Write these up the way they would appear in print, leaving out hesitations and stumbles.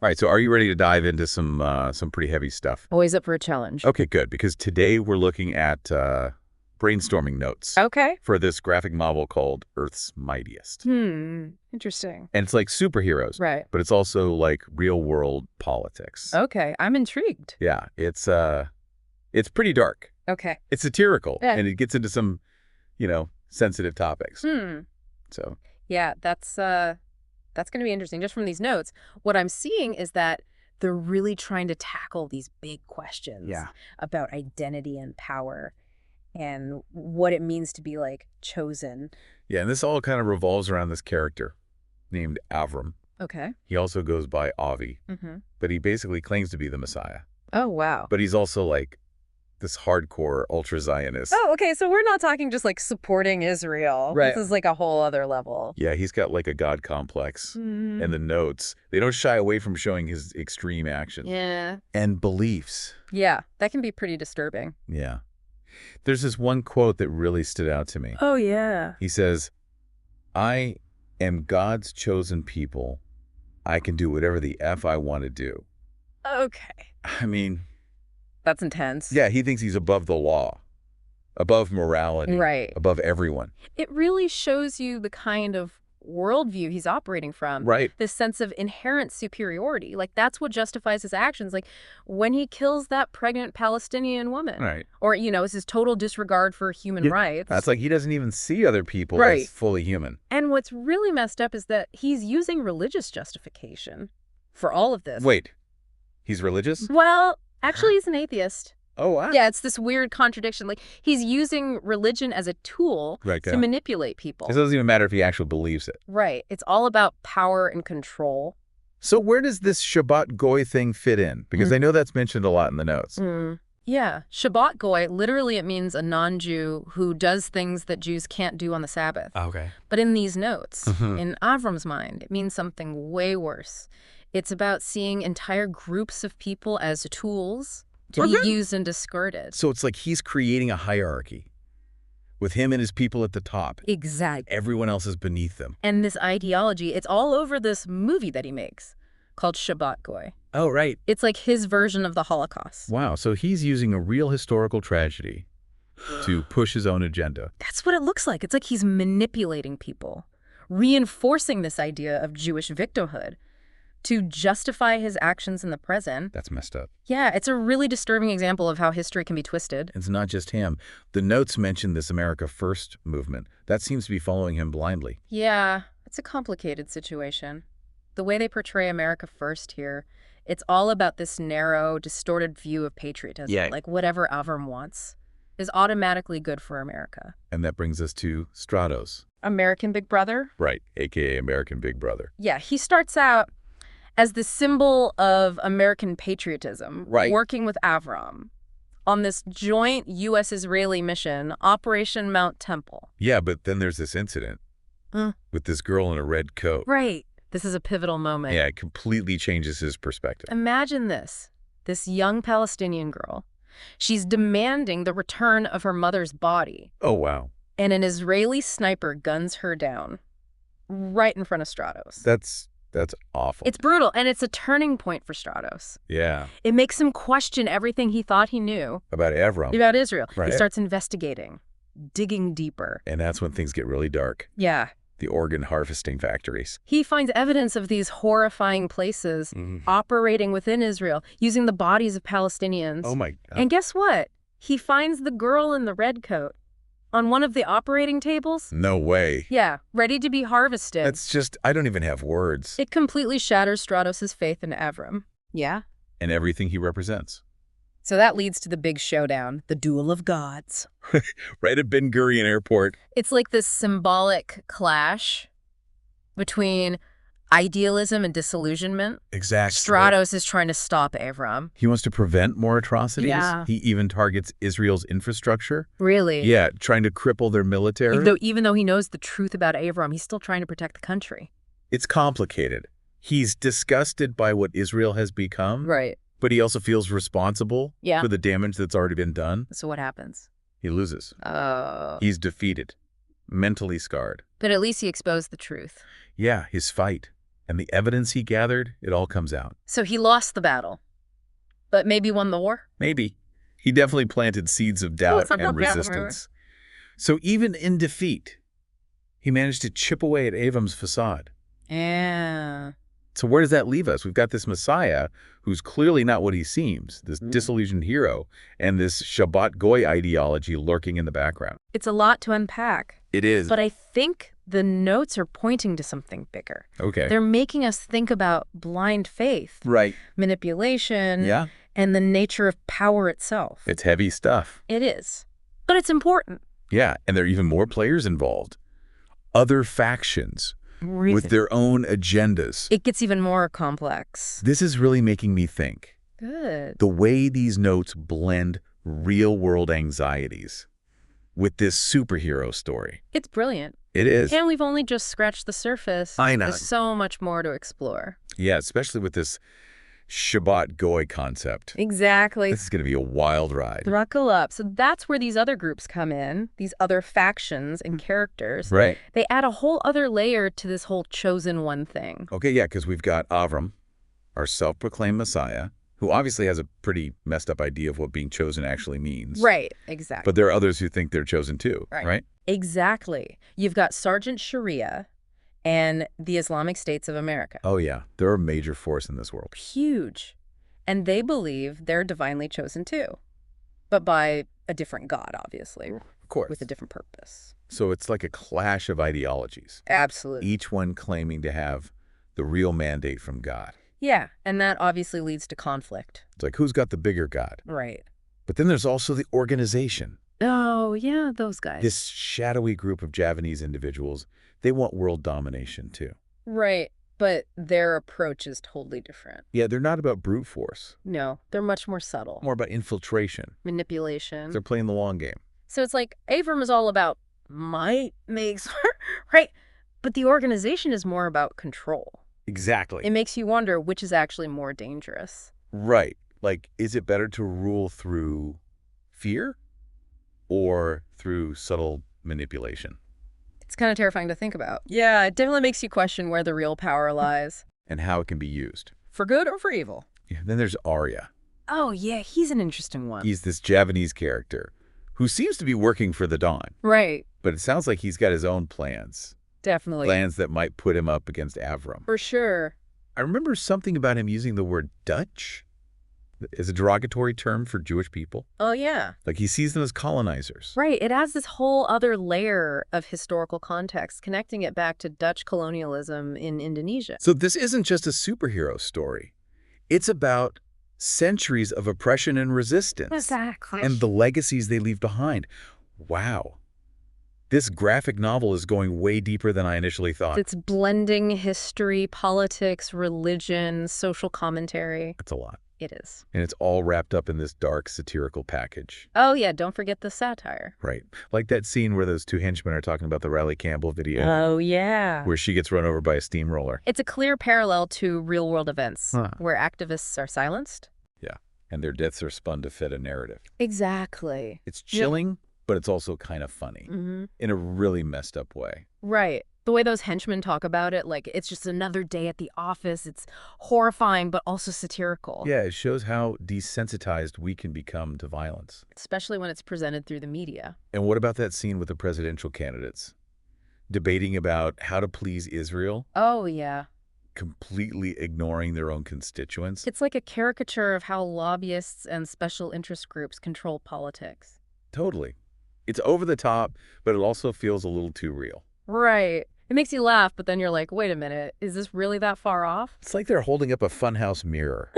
All right, so are you ready to dive into some pretty heavy stuff? Always up for a challenge. Okay, good, because today we're looking at brainstorming notes Okay. for this graphic novel called Earth's Mightiest. Interesting. And it's like superheroes, Right. but it's also like real-world politics. Okay, I'm intrigued. Yeah, it's pretty dark. Okay. It's satirical, Yeah. and it gets into some, sensitive topics. So, Yeah, that's going to be interesting. Just from these notes, what I'm seeing is that they're really trying to tackle these big questions about identity and power and what it means to be, like, chosen. yeah, and this all kind of revolves around this character named Avram. Okay. He also goes by Avi, Mm-hmm. but he basically claims to be the Messiah. Oh, wow. But he's also like this hardcore ultra-Zionist. Oh, okay, so we're not talking just, like, supporting Israel. Right. This is, like, a whole other level. Yeah, he's got like a god complex. And the notes, they don't shy away from showing his extreme action. Yeah. And beliefs. Yeah, that can be pretty disturbing. Yeah. There's this one quote that really stood out to me. Oh, yeah. He says, "I am God's chosen people. I can do whatever the F I want to do." Okay. I mean, That's intense. yeah, he thinks he's above the law, above morality, Right. above everyone. It really shows you the kind of worldview he's operating from. Right. This sense of inherent superiority. Like, that's what justifies his actions. Like, when he kills that pregnant Palestinian woman. Right. Or, it's his total disregard for human rights. That's like he doesn't even see other people Right. as fully human. And what's really messed up is that he's using religious justification for all of this. Wait, he's religious? Well, actually, he's an atheist. Oh, wow. Yeah, it's this weird contradiction. Like, he's using religion as a tool Right, to manipulate people. It doesn't even matter if he actually believes it. Right. It's all about power and control. So where does this Shabbot Goy thing fit in? Because I know that's mentioned a lot in the notes. Yeah. Shabbot Goy, literally it means a non-Jew who does things that Jews can't do on the Sabbath. Okay. But in these notes, in Avram's mind, it means something way worse. It's about seeing entire groups of people as tools to be used and discarded. So it's like he's creating a hierarchy with him and his people at the top. Exactly. Everyone else is beneath them. And this ideology, it's all over this movie that he makes called Shabbot Goy. Oh, right. It's like his version of the Holocaust. Wow. So he's using a real historical tragedy to push his own agenda. That's what it looks like. It's like he's manipulating people, reinforcing this idea of Jewish victimhood to justify his actions in the present. That's messed up. Yeah, it's a really disturbing example of how history can be twisted. It's not just him. The notes mention this America First movement. That seems to be following him blindly. Yeah, it's a complicated situation. The way they portray America First here, it's all about this narrow, distorted view of patriotism. Yeah. Like whatever Avram wants is automatically good for America. And that brings us to Stratos. American Big Brother? Right, a.k.a. American Big Brother. Yeah, he starts out as the symbol of American patriotism, Right. working with Avram on this joint U.S.-Israeli mission, Operation Mount Temple. Yeah, but then there's this incident with this girl in a red coat. Right. This is a pivotal moment. Yeah, it completely changes his perspective. Imagine this young Palestinian girl. She's demanding the return of her mother's body, Oh, wow. and an Israeli sniper guns her down right in front of Stratos. That's awful. It's brutal, and it's a turning point for Stratos. Yeah, It makes him question everything he thought he knew about Avram. about Israel. Right. He starts investigating, digging deeper. And that's when things get really dark. Yeah. The organ harvesting factories. He finds evidence of these horrifying places operating within Israel, using the bodies of Palestinians. Oh, my God. And guess what? He finds the girl in the red coat on one of the operating tables. No way. Yeah, ready to be harvested. That's just, I don't even have words. It completely shatters Stratos' faith in Avram. Yeah. And everything he represents. So that leads to the big showdown, the duel of gods. Right at Ben Gurion Airport. It's like this symbolic clash between idealism and disillusionment. Exactly. Stratos is trying to stop Avram. He wants to prevent more atrocities. Yeah. He even targets Israel's infrastructure. Really? Yeah, trying to cripple their military. Even though he knows the truth about Avram, he's still trying to protect the country. It's complicated. He's disgusted by what Israel has become. Right. But he also feels responsible Yeah. for the damage that's already been done. So what happens? He loses. Oh. He's defeated, mentally scarred. But at least he exposed the truth. Yeah, his fight And the evidence he gathered, it all comes out. So he lost the battle, but maybe won the war? Maybe. He definitely planted seeds of doubt and resistance. So even in defeat, he managed to chip away at Avram's facade. Yeah. So where does that leave us? We've got this Messiah who's clearly not what he seems, this disillusioned hero, and this Shabbot Goy ideology lurking in the background. It's a lot to unpack. It is. But I think the notes are pointing to something bigger. Okay. They're making us think about blind faith, Right. manipulation, Yeah. and the nature of power itself. It's heavy stuff. It is. But it's important. Yeah, and there are even more players involved. Other factions with their own agendas. It gets even more complex. This is really making me think. Good. The way these notes blend real-world anxieties with this superhero story. It's brilliant. It is. And we've only just scratched the surface. I know. There's so much more to explore. Yeah, especially with this Shabbot Goy concept. Exactly. This is going to be a wild ride. Buckle up. So that's where these other groups come in, these other factions and characters. Right. They add a whole other layer to this whole chosen one thing. Okay, yeah, because we've got Avram, our self-proclaimed Messiah, who obviously has a pretty messed up idea of what being chosen actually means. Right, exactly. But there are others who think they're chosen too, right? Exactly. You've got Sergeant Sharia and the Islamic States of America. Oh, yeah. They're a major force in this world. Huge. And they believe they're divinely chosen too, but by a different God, obviously. Of course. With a different purpose. So it's like a clash of ideologies. Absolutely. Each one claiming to have the real mandate from God. Yeah, and that obviously leads to conflict. It's like, who's got the bigger God? Right. But then there's also the organization. Oh, yeah, those guys. This shadowy group of Javanese individuals, they want world domination too. Right, but their approach is totally different. Yeah, they're not about brute force. No, they're much more subtle. More about infiltration. Manipulation. They're playing the long game. So it's like Avram is all about might makes, right? But the organization is more about control. Exactly. It makes you wonder which is actually more dangerous. Right. Like, is it better to rule through fear or through subtle manipulation? It's kind of terrifying to think about. Yeah, it definitely makes you question where the real power lies. And how it can be used. For good or for evil. Yeah, then there's Arya. Oh, yeah, he's an interesting one. He's this Javanese character who seems to be working for the Dawn. Right. But it sounds like he's got his own plans. Definitely. Plans that might put him up against Avram. For sure. I remember something about him using the word Dutch as a derogatory term for Jewish people. Oh, yeah. Like he sees them as colonizers. Right. It adds this whole other layer of historical context, connecting it back to Dutch colonialism in Indonesia. So this isn't just a superhero story. It's about centuries of oppression and resistance. Exactly. And the legacies they leave behind. Wow. This graphic novel is going way deeper than I initially thought. It's blending history, politics, religion, social commentary. It's a lot. It is. And it's all wrapped up in this dark satirical package. Oh, yeah. Don't forget the satire. Right. Like that scene where those two henchmen are talking about the Riley Campbell video. Oh, yeah. Where she gets run over by a steamroller. It's a clear parallel to real-world events where activists are silenced. Yeah. And their deaths are spun to fit a narrative. Exactly. It's chilling, but it's also kind of funny in a really messed up way. Right. The way those henchmen talk about it, like it's just another day at the office. It's horrifying, but also satirical. Yeah, it shows how desensitized we can become to violence. Especially when it's presented through the media. And what about that scene with the presidential candidates? Debating about how to please Israel? Oh, yeah. Completely ignoring their own constituents? It's like a caricature of how lobbyists and special interest groups control politics. Totally. It's over the top, but it also feels a little too real. Right. It makes you laugh, but then you're like, wait a minute, is this really that far off? It's like they're holding up a funhouse mirror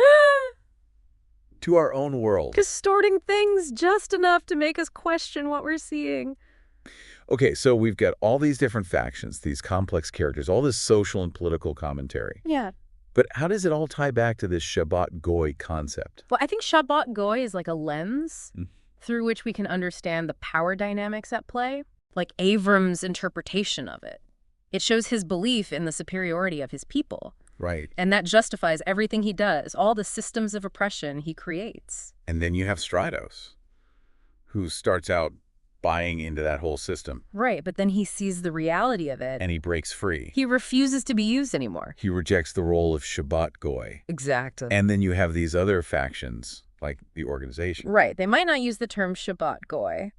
to our own world. Distorting things just enough to make us question what we're seeing. Okay, so we've got all these different factions, these complex characters, all this social and political commentary. Yeah. But how does it all tie back to this Shabbot Goy concept? Well, I think Shabbot Goy is like a lens through which we can understand the power dynamics at play, like Avram's interpretation of it. It shows his belief in the superiority of his people. Right. And that justifies everything he does, all the systems of oppression he creates. And then you have Stratos, who starts out buying into that whole system. Right, but then he sees the reality of it. And he breaks free. He refuses to be used anymore. He rejects the role of Shabbot Goy. Exactly. And then you have these other factions, like the organization. Right. They might not use the term Shabbot Goy,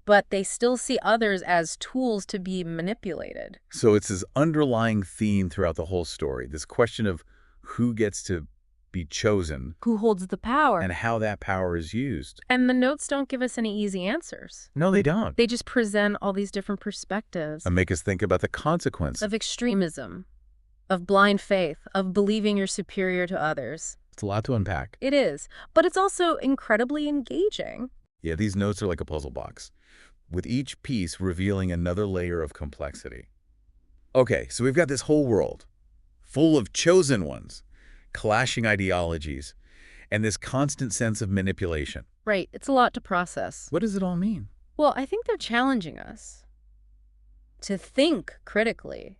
but they still see others as tools to be manipulated. So it's this underlying theme throughout the whole story, this question of who gets to be chosen. Who holds the power? And how that power is used. And the notes don't give us any easy answers. No, they don't. They just present all these different perspectives. And make us think about the consequence. Of extremism, of blind faith, of believing you're superior to others. It's a lot to unpack. It is, but it's also incredibly engaging. Yeah, these notes are like a puzzle box, with each piece revealing another layer of complexity. Okay, so we've got this whole world, full of chosen ones, clashing ideologies, and this constant sense of manipulation. Right, it's a lot to process. What does it all mean? Well, I think they're challenging us to think critically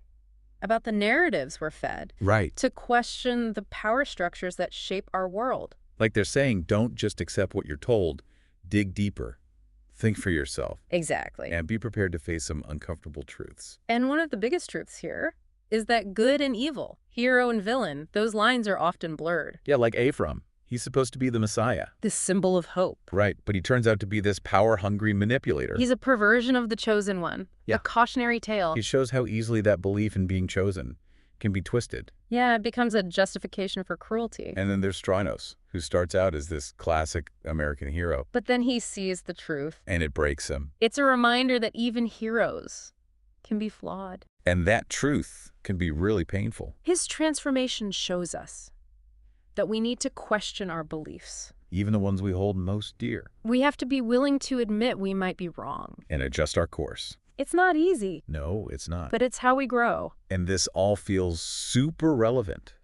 about the narratives we're fed. Right. To question the power structures that shape our world. Like they're saying, don't just accept what you're told, dig deeper. Think for yourself. Exactly. And be prepared to face some uncomfortable truths. And one of the biggest truths here is that good and evil, hero and villain, those lines are often blurred. Yeah, like Ephraim. He's supposed to be the Messiah. This symbol of hope. Right, but he turns out to be this power-hungry manipulator. He's a perversion of the chosen one. Yeah. A cautionary tale. He shows how easily that belief in being chosen can be twisted. Yeah, it becomes a justification for cruelty. And then there's Strynos, who starts out as this classic American hero. But then he sees the truth. And it breaks him. It's a reminder that even heroes can be flawed. And that truth can be really painful. His transformation shows us that we need to question our beliefs. Even the ones we hold most dear. We have to be willing to admit we might be wrong. And adjust our course. It's not easy. No, it's not. But it's how we grow. And this all feels super relevant,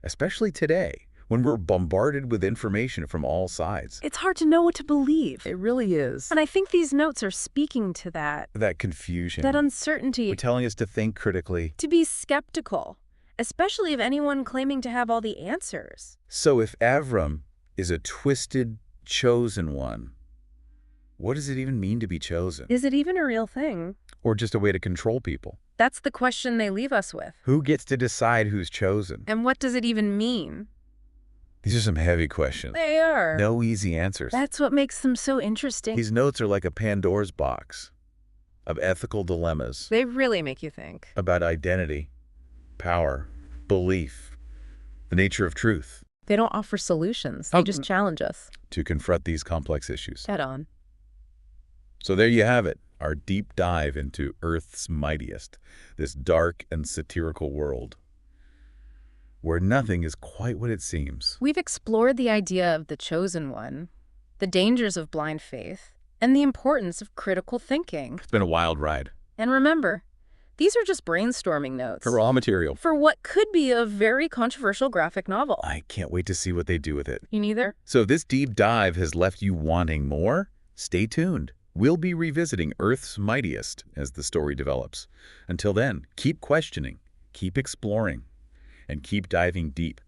especially today, when we're bombarded with information from all sides. It's hard to know what to believe. It really is. And I think these notes are speaking to that. That confusion. That uncertainty. They're telling us to think critically. To be skeptical, especially of anyone claiming to have all the answers. So if Avram is a twisted, chosen one, what does it even mean to be chosen? Is it even a real thing? Or just a way to control people? That's the question they leave us with. Who gets to decide who's chosen? And what does it even mean? These are some heavy questions. They are. No easy answers. That's what makes them so interesting. These notes are like a Pandora's box of ethical dilemmas. They really make you think. About identity, power, belief, the nature of truth. They don't offer solutions. They just challenge us. To confront these complex issues. Head on. So there you have it, our deep dive into Earth's mightiest, this dark and satirical world, where nothing is quite what it seems. We've explored the idea of the chosen one, the dangers of blind faith, and the importance of critical thinking. It's been a wild ride. And remember, these are just brainstorming notes. For raw material. For what could be a very controversial graphic novel. I can't wait to see what they do with it. You neither? So if this deep dive has left you wanting more, stay tuned. We'll be revisiting Earth's mightiest as the story develops. Until then, keep questioning, keep exploring, and keep diving deep